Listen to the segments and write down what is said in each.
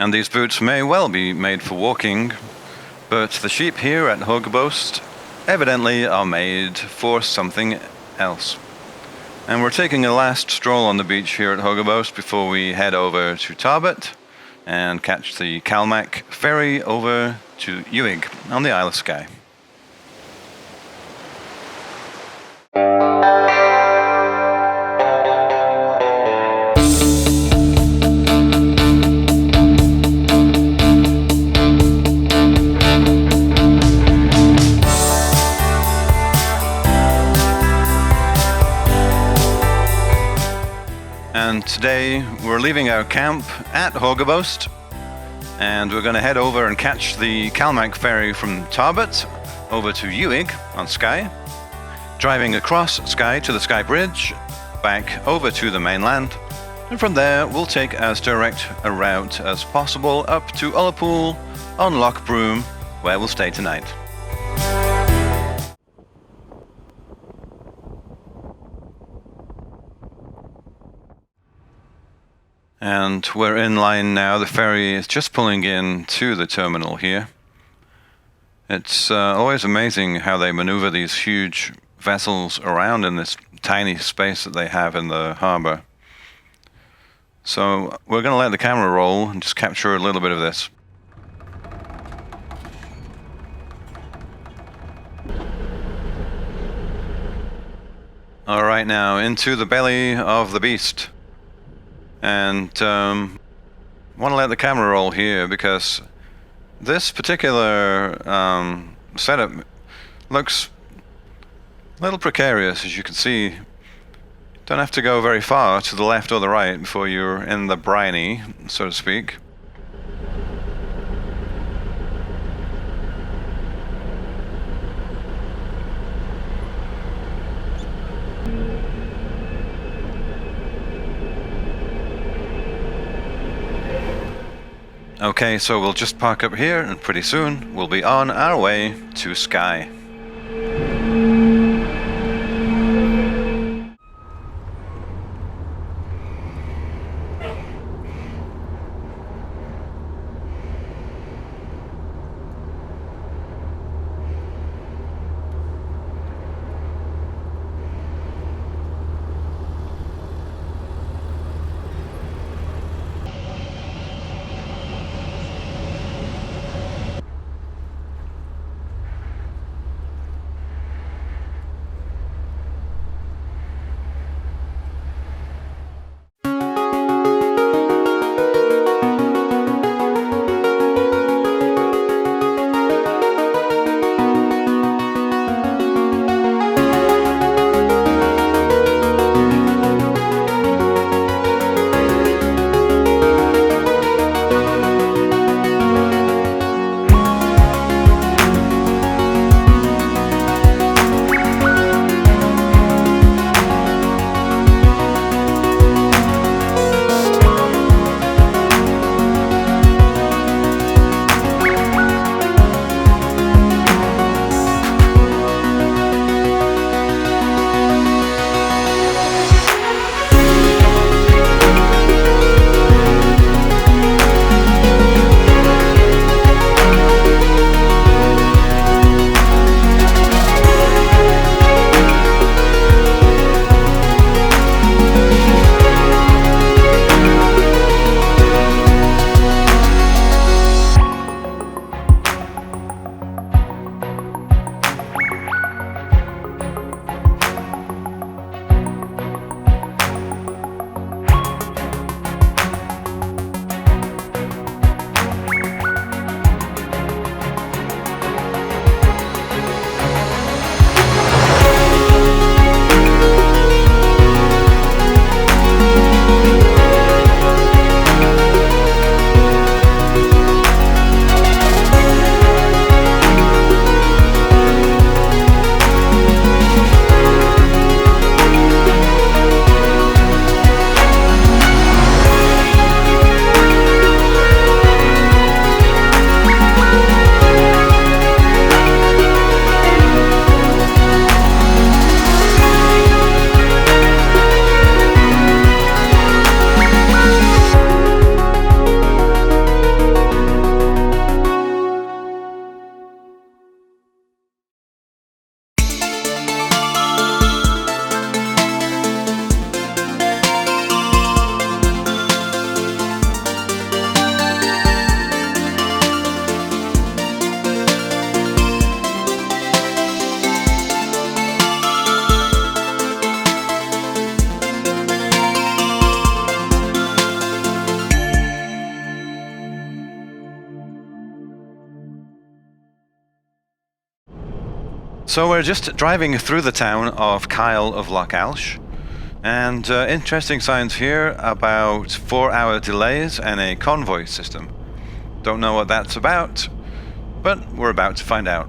and these boots may well be made for walking, but the sheep here at Høgebost evidently are made for something else. And we're taking a last stroll on the beach here at Høgebost before we head over to Tarbet and catch the Kalmak ferry over to Uig on the Isle of Skye. And today we're leaving our camp at Høgebost, and we're going to head over and catch the Kalmak ferry from Tarbet over to Uig on Skye, driving across Skye to the Skye Bridge, back over to the mainland, and from there we'll take as direct a route as possible up to Ullapool on Loch Broom, where we'll stay tonight. And we're in line now. The ferry is just pulling in to the terminal here. It's always amazing how they maneuver these huge vessels around in this tiny space that they have in the harbour. So we're going to let the camera roll and just capture a little bit of this. All right, now into the belly of the beast. And want to let the camera roll here because this particular setup looks a little precarious, as you can see. Don't have to go very far to the left or the right before you're in the briny, so to speak. Okay, so we'll just park up here and pretty soon we'll be on our way to Skye. So we're just driving through the town of Kyle of Loch Alsh, and interesting signs here about 4-hour delays and a convoy system. Don't know what that's about, but we're about to find out.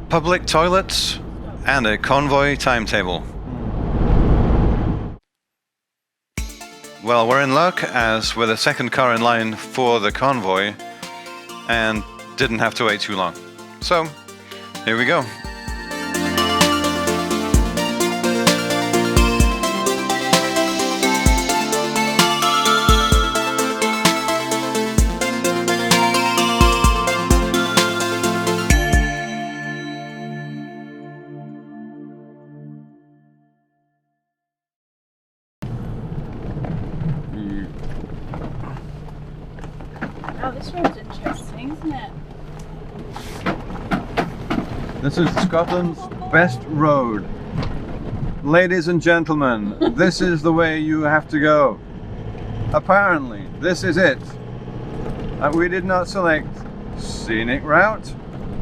Public toilets and a convoy timetable. Well, we're in luck as we're the second car in line for the convoy and didn't have to wait too long. So, here we go. Oh, this road's interesting, isn't it? This is Scotland's best road. Ladies and gentlemen, this is the way you have to go. Apparently, this is it. We did not select scenic route.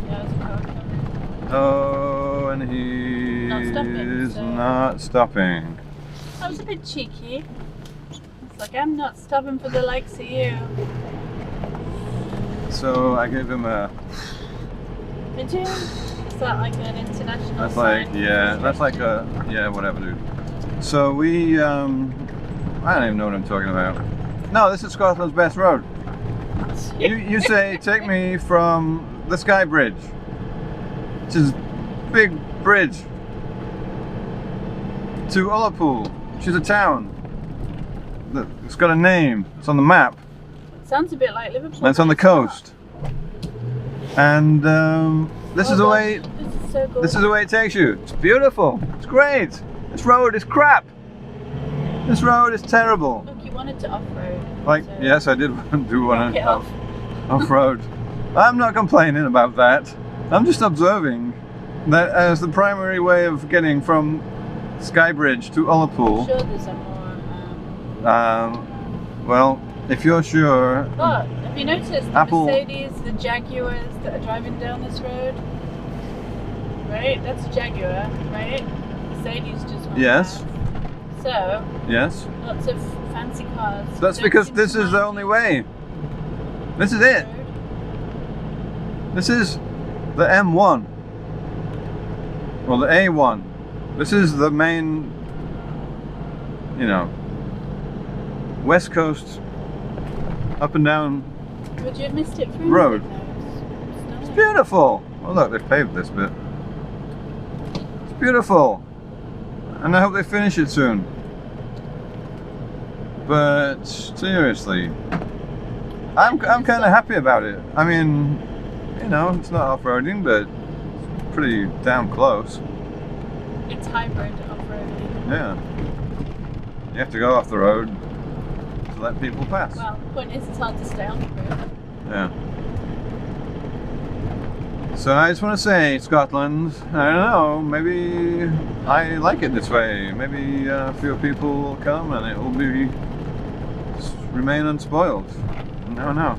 Yeah, it's broken. Oh, and he's not stopping. That was a bit cheeky. It's like, I'm not stopping for the likes of you. So I gave him a... Did you? Is that like an international That's sign? like, yeah, that's like a, yeah, whatever, dude. So we, I don't even know what I'm talking about. No, this is Scotland's best road. You say, take me from the Skye Bridge, which is a big bridge, to Ullapool, which is a town. It's got a name, it's on the map. Sounds a bit like Liverpool. And it's on the coast. And this is the way. This is so good. This is the way it takes you. It's beautiful. It's great. This road is crap. This road is terrible. Look, you wanted to off-road. Like, so yes, I did do one knock it off. off-road. I'm not complaining about that. I'm just observing that as the primary way of getting from Skye Bridge to Ullapool. I'm sure there's a more. Well, if you're sure. But have you noticed the Apple. Mercedes, the Jaguars that are driving down this road? Right, that's a Jaguar, right? Mercedes just went Yes. past. So, Yes. lots of fancy cars. That's Don't because seem this to is the mind only way. This is it. road. This is the M1. Well, the A1. This is the main, you know, West Coast up and down. Would you have missed it for a Road. minute, though? It's beautiful. Oh look, they've paved this bit. It's beautiful. And I hope they finish it soon. But seriously, I'm kind of happy about it. I mean, you know, it's not off-roading, but it's pretty damn close. It's hybrid off-roading. Yeah. You have to go off the road to let people pass. Well, the point is it's hard to stay on the road. Yeah. So I just want to say, Scotland, I don't know, maybe I like it this way. Maybe fewer people will come and it will be remain unspoiled. No, no.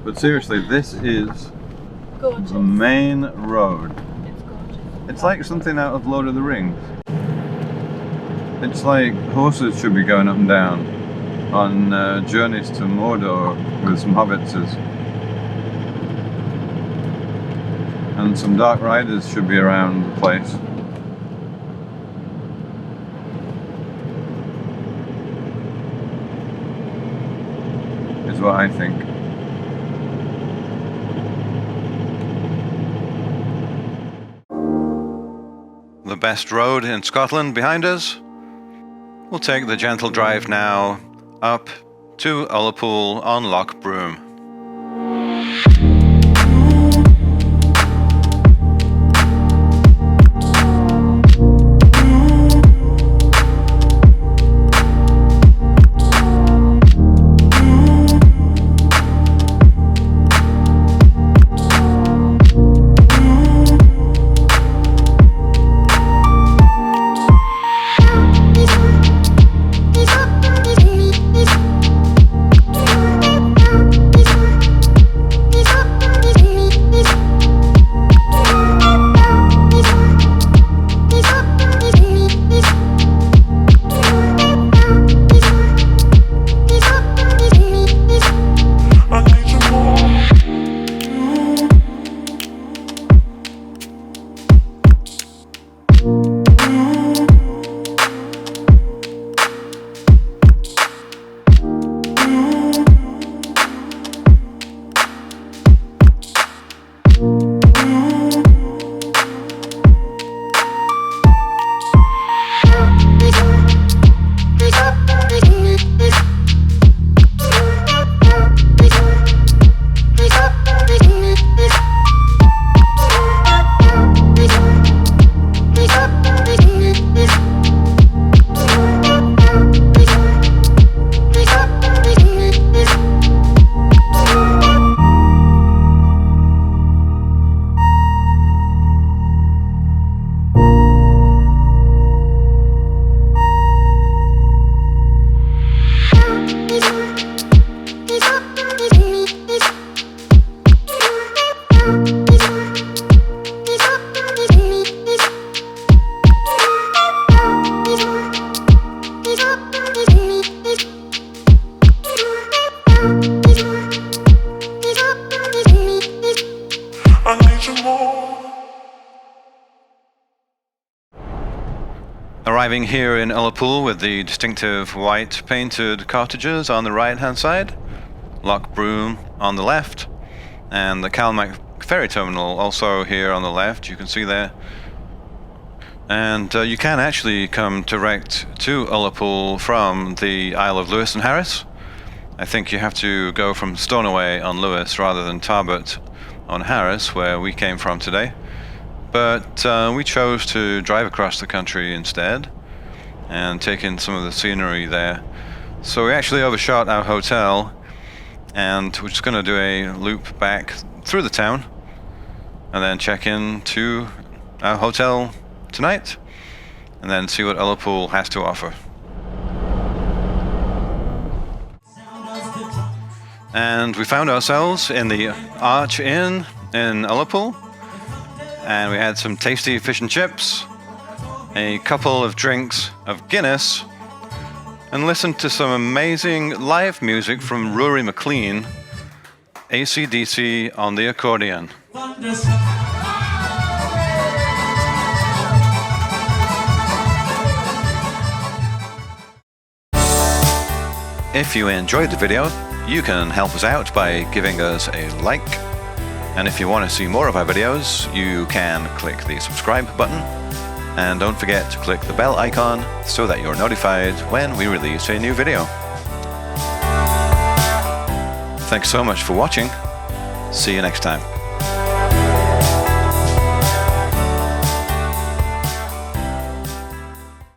But seriously, this is Gorgeous. the main road. It's gorgeous. It's like something out of Lord of the Rings. It's like horses should be going up and down on journeys to Mordor with some hobbitses. And some dark riders should be around the place. Is what I think. The best road in Scotland behind us. We'll take the gentle drive now up to Ullapool on Loch Broom. arriving here in Ullapool with the distinctive white painted cottages on the right hand side, Loch Broom on the left, and the Calmac ferry terminal also here on the left, you can see there. And you can actually come direct to Ullapool from the Isle of Lewis and Harris. I think you have to go from Stornoway on Lewis rather than Tarbert on Harris, where we came from today. But we chose to drive across the country instead and take in some of the scenery there. So we actually overshot our hotel, and we're just going to do a loop back through the town and then check in to our hotel tonight and then see what Ullapool has to offer. And we found ourselves in the Arch Inn in Ullapool, and we had some tasty fish and chips, a couple of drinks of Guinness, and listened to some amazing live music from Rory McLean, AC/DC on the accordion. If you enjoyed the video, you can help us out by giving us a like. And if you want to see more of our videos, you can click the subscribe button. And don't forget to click the bell icon so that you're notified when we release a new video. Thanks so much for watching. See you next time.